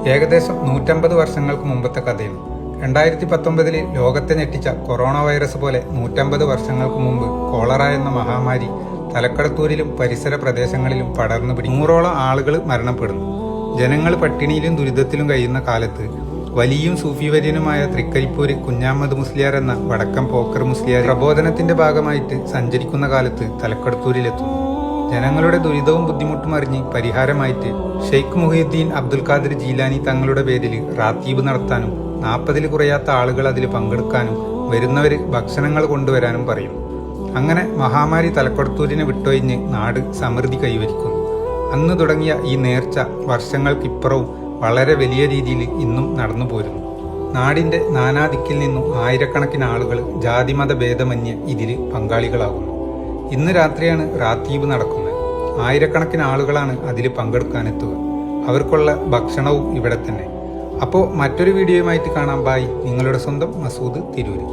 ഏകദേശം 150 വർഷങ്ങൾക്ക് മുമ്പത്തെ കഥയാണ്. 2019 ലോകത്തെ ഞെട്ടിച്ച കൊറോണ വൈറസ് പോലെ 150 വർഷങ്ങൾക്ക് മുമ്പ് കോളറ എന്ന മഹാമാരി തലക്കടത്തൂരിലും പരിസര പ്രദേശങ്ങളിലും പടർന്നു പിടി 100ഓളം ആളുകൾ മരണപ്പെടുന്നു. ജനങ്ങൾ പട്ടിണിയിലും ദുരിതത്തിലും കഴിയുന്ന കാലത്ത് വലിയും സൂഫിവര്യനുമായ തൃക്കരിപ്പൂര് കുഞ്ഞാമ്മദ് മുസ്ലിയാർ എന്ന വടക്കം പോക്കർ മുസ്ലിയാർ പ്രബോധനത്തിന്റെ ഭാഗമായിട്ട് സഞ്ചരിക്കുന്ന കാലത്ത് തലക്കടത്തൂരിലെത്തുന്നു. ജനങ്ങളുടെ ദുരിതവും ബുദ്ധിമുട്ടും അറിഞ്ഞ് പരിഹാരമായിട്ട് ഷെയ്ഖ് മുഹീദ്ദീൻ അബ്ദുൽ ഖാദിർ ജീലാനി തങ്ങളുടെ പേരിൽ റാത്തീബ് നടത്താനും 40ൽ കുറയാത്ത ആളുകൾ അതിൽ പങ്കെടുക്കാനും വരുന്നവർ ഭക്ഷണങ്ങൾ കൊണ്ടുവരാനും പറയും. അങ്ങനെ മഹാമാരി തലക്കടത്തൂരിനെ വിട്ടൊഴിഞ്ഞ് നാട് സമൃദ്ധി കൈവരിക്കുന്നു. അന്ന് തുടങ്ങിയ ഈ നേർച്ച വർഷങ്ങൾക്കിപ്പുറവും വളരെ വലിയ രീതിയിൽ ഇന്നും നടന്നു പോരുന്നു. നാടിന്റെ നാനാദിക്കിൽ നിന്നും ആയിരക്കണക്കിന് ആളുകൾ ജാതിമത ഭേദമന്യേ ഇതിൽ പങ്കാളികളാകുന്നു. ഇന്ന് രാത്രിയാണ് റാത്തീബ് നടക്കുന്നത്. ആയിരക്കണക്കിന് ആളുകളാണ് അതിൽ പങ്കെടുക്കാനെത്തുക. അവർക്കുള്ള ഭക്ഷണവും ഇവിടെ തന്നെ. അപ്പോൾ മറ്റൊരു വീഡിയോയുമായിട്ട് കാണാം. ബായ്. നിങ്ങളുടെ സ്വന്തം മസൂദ് തിരൂര്.